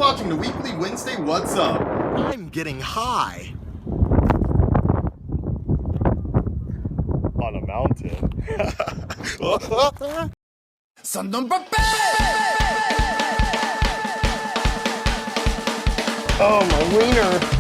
watching the weekly Wednesday What's Up. I'm getting high. On a mountain. Son of a Oh, my wiener.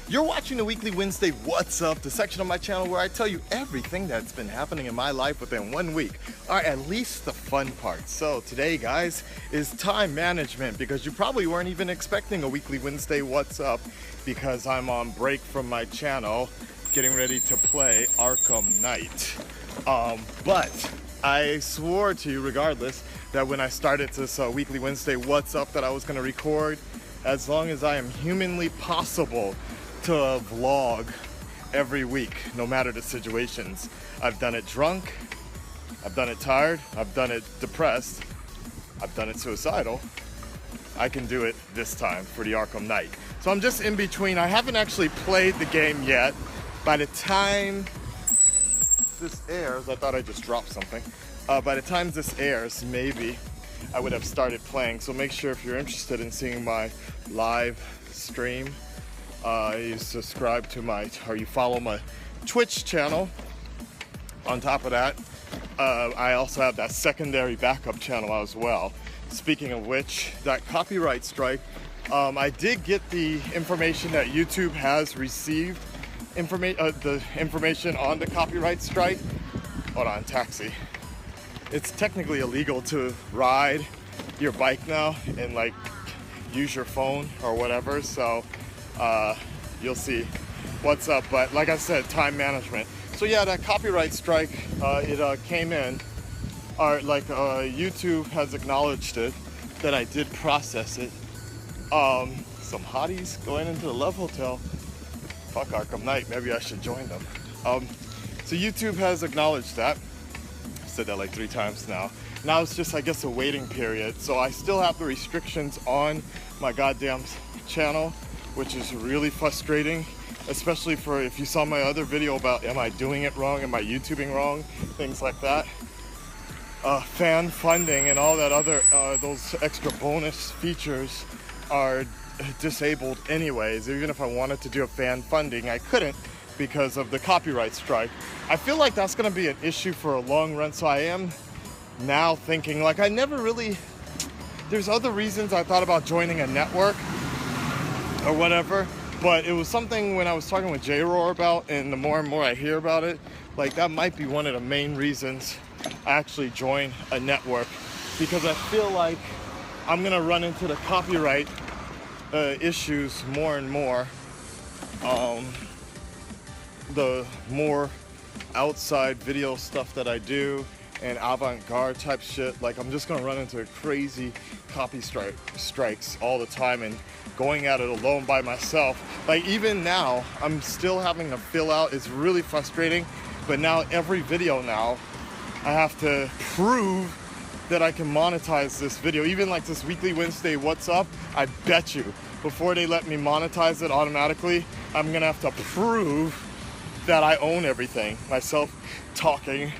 You're watching the weekly Wednesday What's Up, the section of my channel where I tell you everything that's been happening in my life within 1 week, or at least the fun parts. So today, guys, is time management, because you probably weren't even expecting a weekly Wednesday What's Up, because I'm on break from my channel getting ready to play Arkham Knight. But I swore to you regardless that when I started this weekly Wednesday What's Up that I was going to record as long as I am humanly possible to vlog every week, no matter the situations. I've done it drunk, I've done it tired, I've done it depressed, I've done it suicidal. I can do it this time for the Arkham Knight. So I'm just in between. I haven't actually played the game yet. By the time this airs, I thought I just dropped something. By the time this airs, maybe I would have started playing. So make sure if you're interested in seeing my live stream, you subscribe to or you follow my Twitch channel. On top of that, I also have that secondary backup channel as well. Speaking of which, that copyright strike, I did get the information that YouTube has received the information on the copyright strike. Hold on, taxi. It's technically illegal to ride your bike now and like use your phone or whatever, so you'll see what's up. But like I said, time management. So yeah, that copyright strike, it came in, YouTube has acknowledged it, that I did process it. Some hotties going into the Love Hotel. Fuck Arkham Knight, maybe I should join them. So YouTube has acknowledged that. I said that like 3 times now. Now it's just, I guess, a waiting period. So I still have the restrictions on my goddamn channel, which is really frustrating, especially for if you saw my other video about am I doing it wrong, am I YouTubing wrong, things like that. Fan funding and all that other, those extra bonus features are disabled anyways. Even if I wanted to do a fan funding, I couldn't because of the copyright strike. I feel like that's gonna be an issue for a long run, so I am now thinking, like, I never really, there's other reasons I thought about joining a network or whatever, but it was something when I was talking with J-Roar about, and the more and more I hear about it, like that might be one of the main reasons I actually join a network, because I feel like I'm gonna run into the copyright issues more and more. The more outside video stuff that I do and avant-garde type shit, like I'm just gonna run into crazy copy strikes all the time, and going at it alone by myself. Like even now, I'm still having to fill out, it's really frustrating, but now every video now, I have to prove that I can monetize this video. Even like this weekly Wednesday What's Up, I bet you, before they let me monetize it automatically, I'm gonna have to prove that I own everything. Myself talking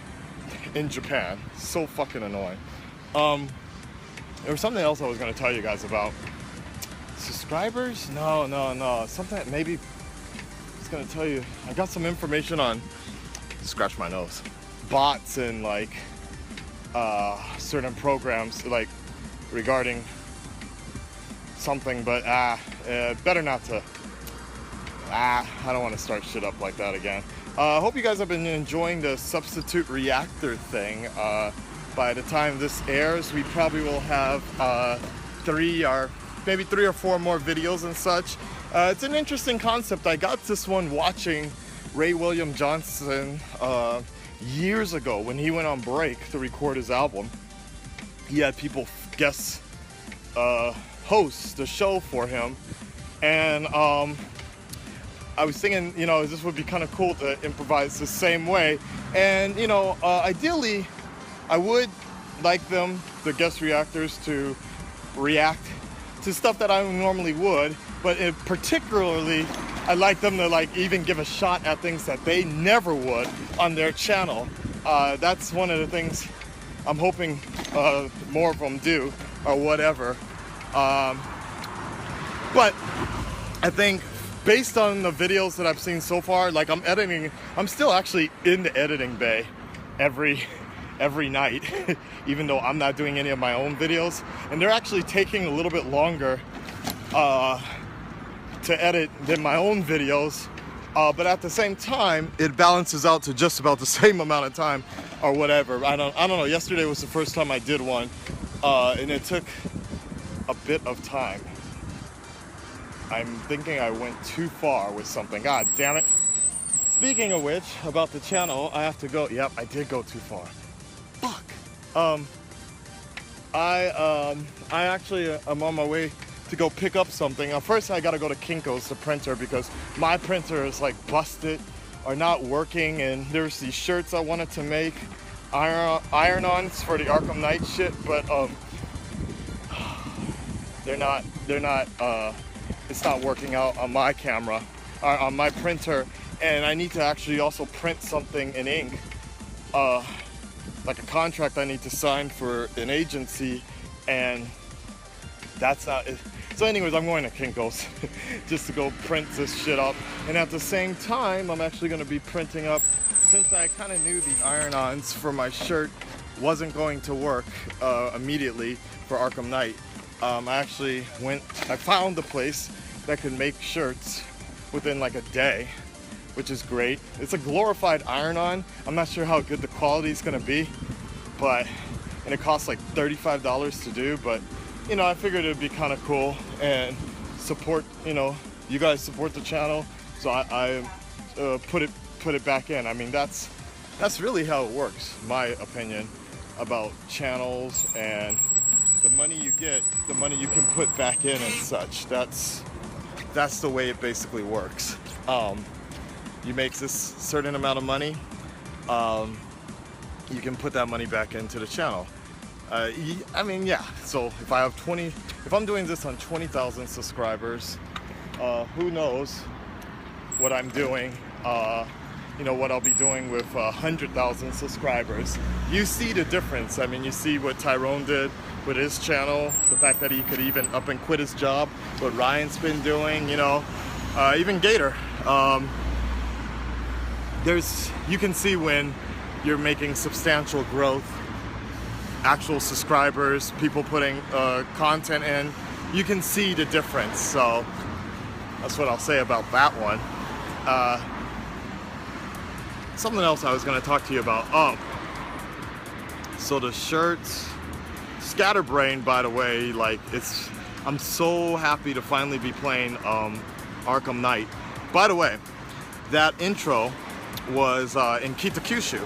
in Japan. So fucking annoying. There was something else I was gonna tell you guys about. Subscribers? No. Something that maybe I was gonna tell you. I got some information on, scratch my nose, bots and like certain programs, like regarding something, but better not to. I don't want to start shit up like that again. I hope you guys have been enjoying the substitute reactor thing. By the time this airs, we probably will have 3 or 4 more videos and such. It's an interesting concept. I got this one watching Ray William Johnson years ago when he went on break to record his album. He had people guest host the show for him, and I was thinking, you know, this would be kind of cool to improvise the same way. And, you know, ideally, I would like them, the guest reactors, to react to stuff that I normally would, but particularly I like them to like even give a shot at things that they never would on their channel. That's one of the things I'm hoping more of them do, or whatever. But I think based on the videos that I've seen so far, like I'm still actually in the editing bay every night, even though I'm not doing any of my own videos, and they're actually taking a little bit longer to edit than my own videos, but at the same time it balances out to just about the same amount of time or whatever. I don't know. Yesterday was the first time I did one, and it took a bit of time. I'm thinking I went too far with something. God damn it. Speaking of which, about the channel, I have to go. Yep, I did go too far. Fuck. I actually am on my way to go pick up something. First, I gotta go to Kinko's, the printer, because my printer is like busted or not working, and there's these shirts I wanted to make, iron-ons for the Arkham Knight shit, but they're not. It's not working out on my camera, on my printer, and I need to actually also print something in ink, like a contract I need to sign for an agency, and that's not it. So anyways, I'm going to Kinko's just to go print this shit up, and at the same time, I'm actually going to be printing up, since I kind of knew the iron-ons for my shirt wasn't going to work immediately for Arkham Knight. I found a place that could make shirts within like a day, which is great. It's a glorified iron-on. I'm not sure how good the quality is gonna be, and it costs like $35 to do, but you know, I figured it'd be kind of cool and support, you know, you guys support the channel, so I put it back in. I mean, that's really how it works, my opinion about channels, and the money you get, the money you can put back in and such. That's the way it basically works. You make this certain amount of money, you can put that money back into the channel. I mean, yeah, so if I'm doing this on 20,000 subscribers, who knows what I'm doing, you know, what I'll be doing with 100,000 subscribers. You see the difference. I mean, you see what Tyrone did with his channel, the fact that he could even up and quit his job, what Ryan's been doing, you know, even Gator. You can see when you're making substantial growth, actual subscribers, people putting content in, you can see the difference. So that's what I'll say about that one. Something else I was going to talk to you about. So the shirts, Scatterbrain, by the way, like I'm so happy to finally be playing Arkham Knight. By the way, that intro was in Kitakyushu.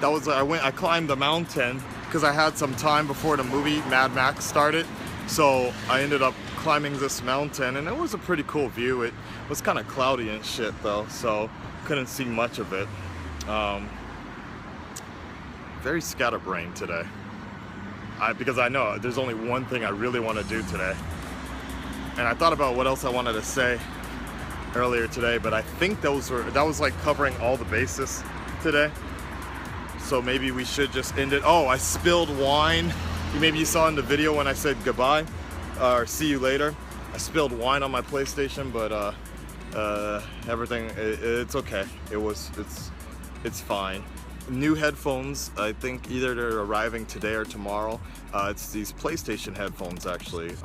That was I climbed the mountain because I had some time before the movie Mad Max started. So I ended up climbing this mountain, and it was a pretty cool view. It was kind of cloudy and shit though, so couldn't see much of it. Very scatterbrained today. Because I know there's only one thing I really want to do today. And I thought about what else I wanted to say earlier today, but I think that was like covering all the bases today. So maybe we should just end it. Oh, I spilled wine. Maybe you saw in the video when I said goodbye or see you later. I spilled wine on my PlayStation, but everything, it's okay. It's fine. New headphones, I think either they're arriving today or tomorrow. It's these PlayStation headphones actually.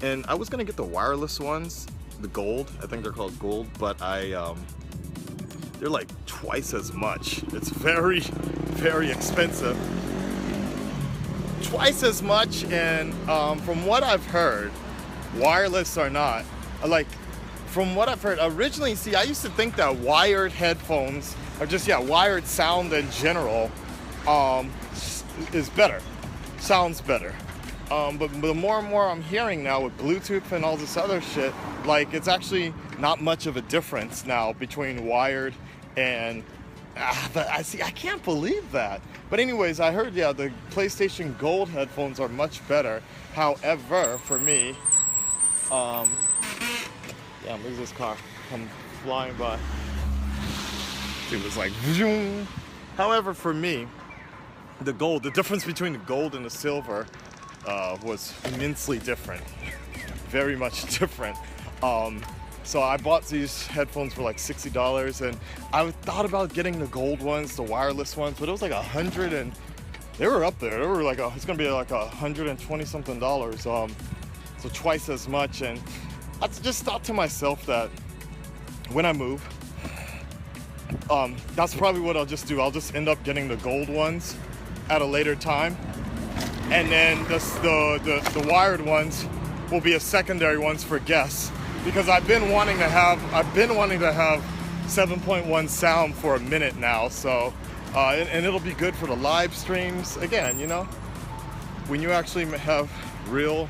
And I was gonna get the wireless ones, the gold, I think they're called gold, but they're like twice as much. It's very, very expensive. Twice as much, and from what I've heard, wireless or not, like from what I've heard, originally, see, I used to think that wired headphones, or just, yeah, wired sound in general, is better, sounds better. But the more and more I'm hearing now with Bluetooth and all this other shit, like it's actually not much of a difference now between wired and, but I can't believe that. But anyways, I heard, yeah, the PlayStation Gold headphones are much better. However, for me, yeah, look at this car come flying by. It was like, vroom. However, for me, the difference between the gold and the silver was immensely different. Very much different. So I bought these headphones for like $60, and I thought about getting the gold ones, the wireless ones, but it was like $100, and they were up there. They were like it's gonna be like $120 something. So twice as much. And I just thought to myself that when I move, that's probably what I'll just do. I'll just end up getting the gold ones at a later time, and then the wired ones will be a secondary ones for guests, because I've been wanting to have 7.1 sound for a minute now. So and it'll be good for the live streams. Again, you know, when you actually have real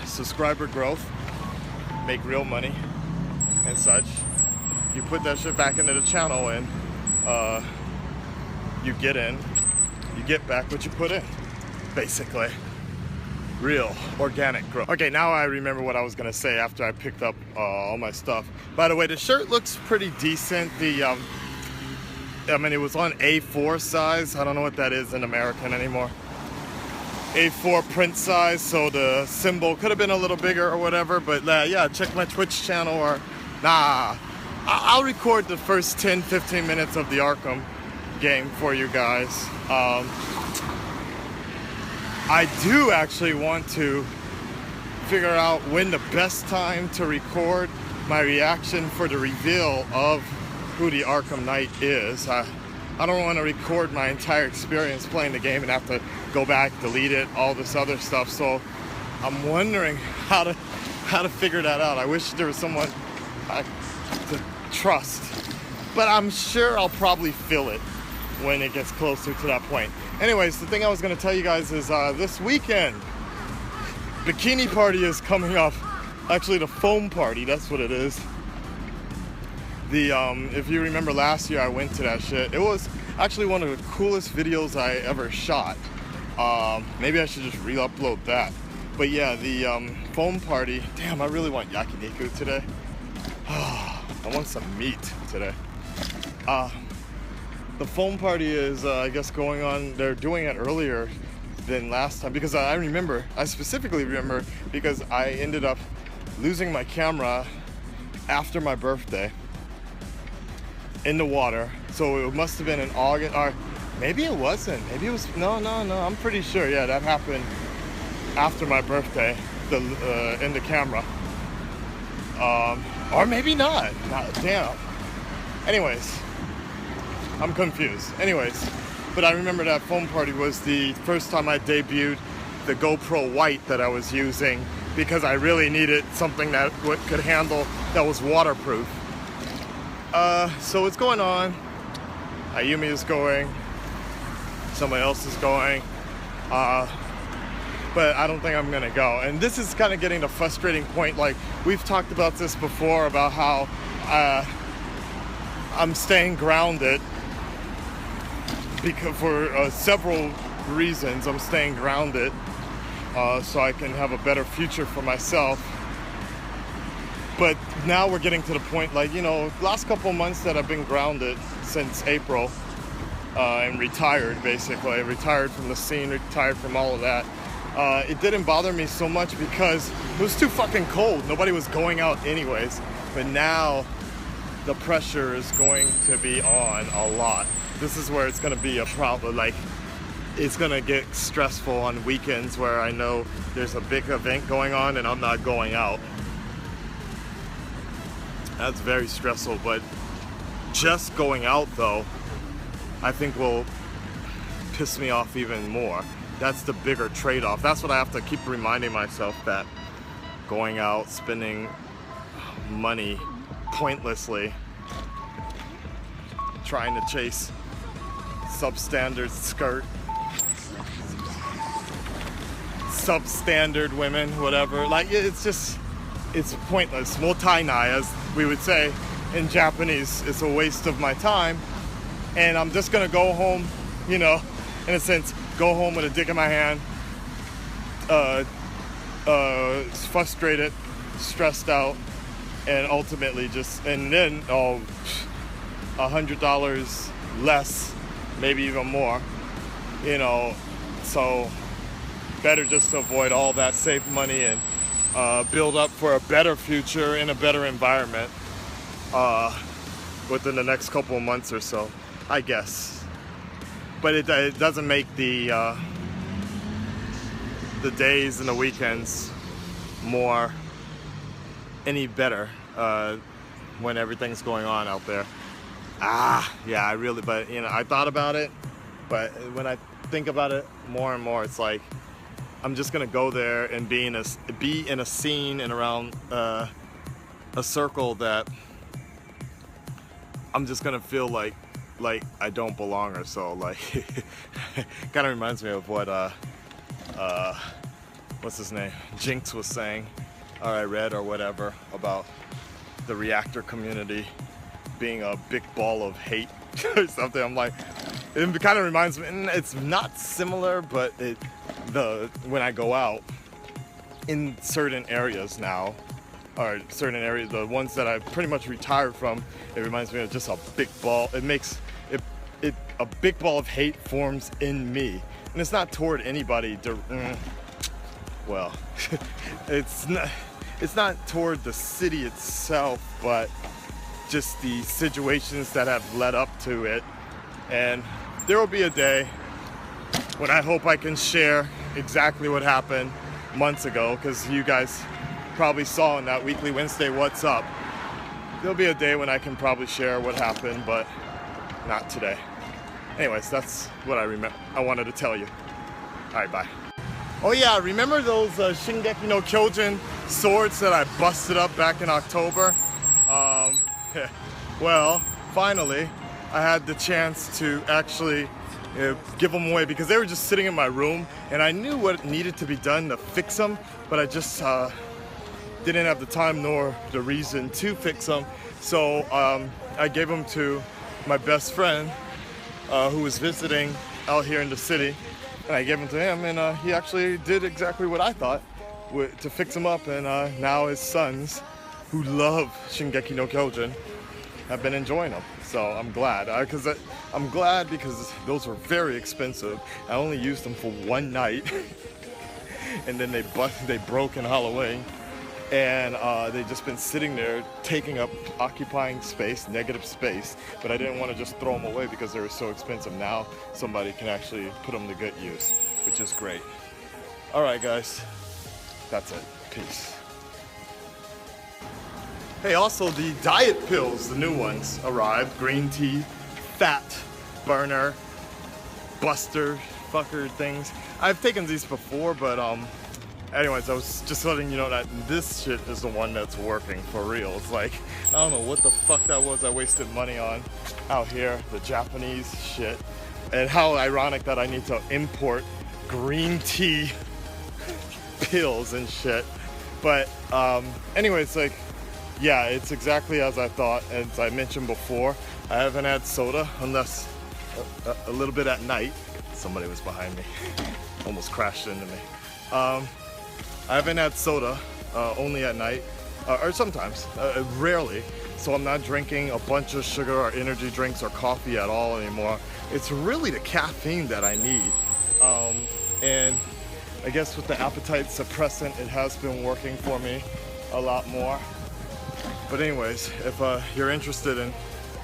subscriber growth, make real money and such, you put that shit back into the channel, and you get back what you put in, basically. Real organic growth. Okay, now I remember what I was gonna say after I picked up all my stuff. By the way, the shirt looks pretty decent. I mean, it was on A4 size. I don't know what that is in American anymore. A4 print size, so the symbol could have been a little bigger or whatever, but yeah, check my Twitch channel, or I'll record the first 10-15 minutes of the Arkham game for you guys. I do actually want to figure out when the best time to record my reaction for the reveal of who the Arkham Knight is. I don't want to record my entire experience playing the game and have to go back, delete it, all this other stuff. So I'm wondering how to figure that out. I wish there was someone I could trust, but I'm sure I'll probably feel it when it gets closer to that point. Anyways, the thing I was going to tell you guys is this weekend, bikini party is coming up. Actually, the foam party, that's what it is. If you remember last year, I went to that shit. It was actually one of the coolest videos I ever shot. Maybe I should just re-upload that. But yeah, the foam party. Damn, I really want yakiniku today. I want some meat today. The foam party is, I guess, going on. They're doing it earlier than last time, because I specifically remember, because I ended up losing my camera after my birthday in the water. So it must have been in August, or maybe it wasn't. Maybe it was, no, I'm pretty sure, yeah, that happened after my birthday, in the camera. Or maybe not. Damn. Anyways, I'm confused. Anyways, but I remember that foam party was the first time I debuted the GoPro White that I was using, because I really needed something that could handle, that was waterproof. So it's going on. Ayumi is going. Somebody else is going. But I don't think I'm gonna go. And this is kind of getting the frustrating point. Like, we've talked about this before, about how I'm staying grounded, because for several reasons I'm staying grounded, so I can have a better future for myself. But now we're getting to the point, like, you know, last couple months that I've been grounded since April, and retired, basically. I retired from the scene, retired from all of that. It didn't bother me so much because it was too fucking cold. Nobody was going out anyways. But now the pressure is going to be on a lot. This is where it's going to be a problem. Like, it's going to get stressful on weekends where I know there's a big event going on and I'm not going out. That's very stressful. But just going out, though, I think will piss me off even more. That's the bigger trade-off. That's what I have to keep reminding myself, that going out, spending money pointlessly, trying to chase substandard skirt, substandard women, whatever. Like, it's just, it's pointless. Mottainai, as we would say in Japanese. It's a waste of my time. and I'm just gonna go home, you know, in a sense, go home with a dick in my hand, frustrated, stressed out, and ultimately and then $100 less, maybe even more, you know. So better just to avoid all that, save money, and build up for a better future in a better environment within the next couple of months or so, I guess. But it doesn't make the days and the weekends any better when everything's going on out there. Yeah, but you know, I thought about it, but when I think about it more and more, it's like I'm just gonna go there and be in a scene and around a circle that I'm just gonna feel like I don't belong or so. Like, kind of reminds me of what what's his name, Jinx was saying, or I read or whatever, about the reactor community being a big ball of hate or something. I'm like, it kind of reminds me, and it's not similar, but when I go out in certain areas now, or certain areas, the ones that I pretty much retired from, it reminds me of just a big ball. It makes a big ball of hate forms in me, and it's not toward anybody. Well, it's not toward the city itself, but just the situations that have led up to it. And there will be a day when I hope I can share exactly what happened months ago, because you guys probably saw in that weekly Wednesday What's Up. There'll be a day when I can probably share what happened, but not today. Anyways, that's what I wanted to tell you. All right, bye. Oh yeah, remember those Shingeki no Kyojin swords that I busted up back in October? Well, finally, I had the chance to actually give them away, because they were just sitting in my room, and I knew what needed to be done to fix them, but I just didn't have the time nor the reason to fix them. So I gave them to my best friend who was visiting out here in the city, and I gave them to him, and he actually did exactly what I thought, to fix them up, and now his sons, who love Shingeki no Kyojin, have been enjoying them. So I'm glad, because those were very expensive. I only used them for one night, and then they broke in Halloween, and they've just been sitting there occupying space, negative space. But I didn't want to just throw them away because they were so expensive. Now somebody can actually put them to good use, which is great. All right, guys, that's it. Peace. Hey, also the diet pills, the new ones, arrived. Green tea, fat burner, buster, fucker things. I've taken these before, but anyways, I was just letting you know that this shit is the one that's working for real. It's like, I don't know what the fuck that was I wasted money on out here, the Japanese shit. And how ironic that I need to import green tea pills and shit. But anyways, like, yeah, it's exactly as I thought. As I mentioned before, I haven't had soda unless a little bit at night. Somebody was behind me, almost crashed into me. I haven't had soda, only at night, or sometimes, rarely. So I'm not drinking a bunch of sugar or energy drinks or coffee at all anymore. It's really the caffeine that I need. And I guess with the appetite suppressant, it has been working for me a lot more. But anyways, if you're interested in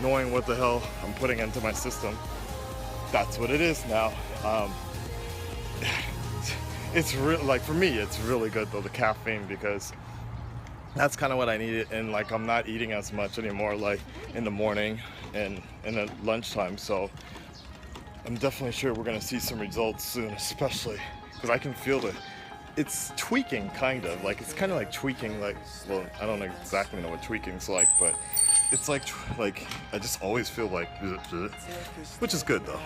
knowing what the hell I'm putting into my system, that's what it is now. It's like, for me, it's really good though, the caffeine, because that's kind of what I needed. And like, I'm not eating as much anymore, like in the morning and at lunchtime. So I'm definitely sure we're gonna see some results soon, especially because I can feel it's tweaking, kind of. Like, it's kind of like tweaking, like, well, I don't exactly know what tweaking's like, but it's like I just always feel like, which is good though,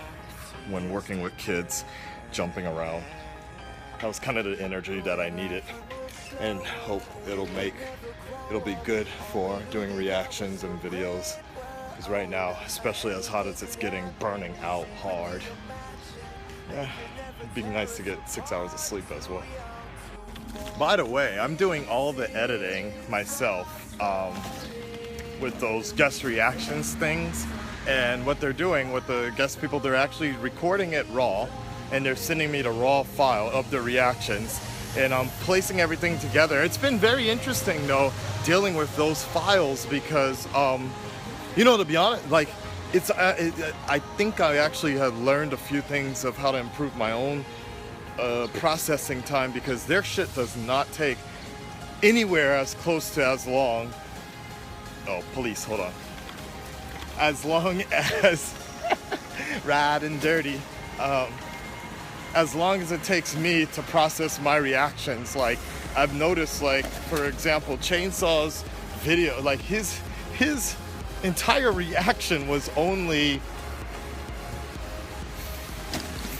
when working with kids, jumping around. That was kind of the energy that I needed, and hope it'll be good for doing reactions and videos, Because right now, especially as hot as it's getting, burning out hard. Yeah, it'd be nice to get 6 hours of sleep as well. By the way, I'm doing all the editing myself with those guest reactions things. And what they're doing with the guest people, they're actually recording it raw, and they're sending me the raw file of the reactions, and I'm placing everything together. It's been very interesting though, dealing with those files, because you know, to be honest, like, I think I actually have learned a few things of how to improve my own processing time, because their shit does not take anywhere as close to as long. Oh, police, hold on. As long as rad and dirty, as long as it takes me to process my reactions. Like, I've noticed, like, for example, Chainsaw's video, like his entire reaction was only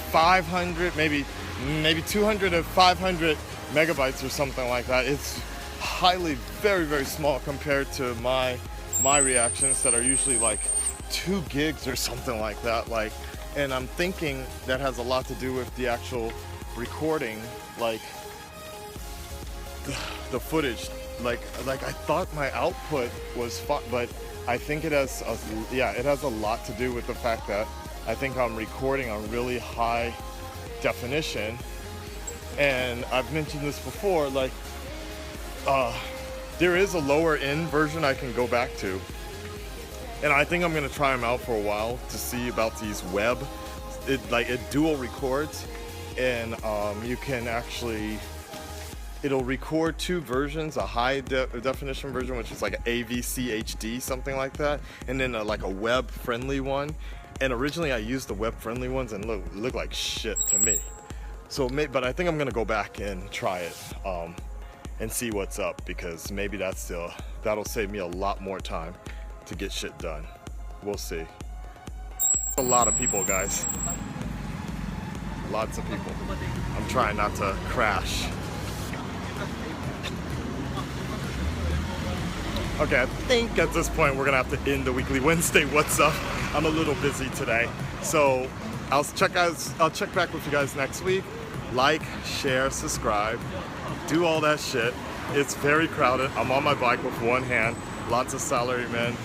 500, maybe 200 or 500 megabytes or something like that. It's highly, very, very small compared to my reactions that are usually like 2 gigs or something like that. Like, and I'm thinking that has a lot to do with the actual recording, like the footage. Like I thought my output was fine, but I think it has a lot to do with the fact that I think I'm recording on really high definition. And I've mentioned this before, like there is a lower end version I can go back to, and I think I'm gonna try them out for a while to see about these web. It dual records, and you can actually, it'll record 2 versions, a high definition version, which is like an AVC HD, something like that, and then like a web friendly one. And originally I used the web friendly ones, and look like shit to me. So, but I think I'm gonna go back and try it and see what's up, because maybe that'll save me a lot more time to get shit done. We'll see. A lot of people, guys. Lots of people. I'm trying not to crash. Okay, I think at this point we're gonna have to end the weekly Wednesday What's Up. I'm a little busy today, so I'll check back with you guys next week. Like, share, subscribe, do all that shit. It's very crowded. I'm on my bike with one hand, lots of salarymen,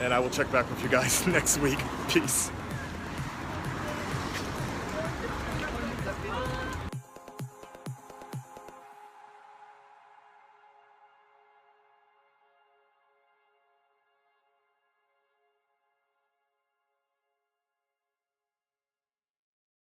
and I will check back with you guys next week. Peace.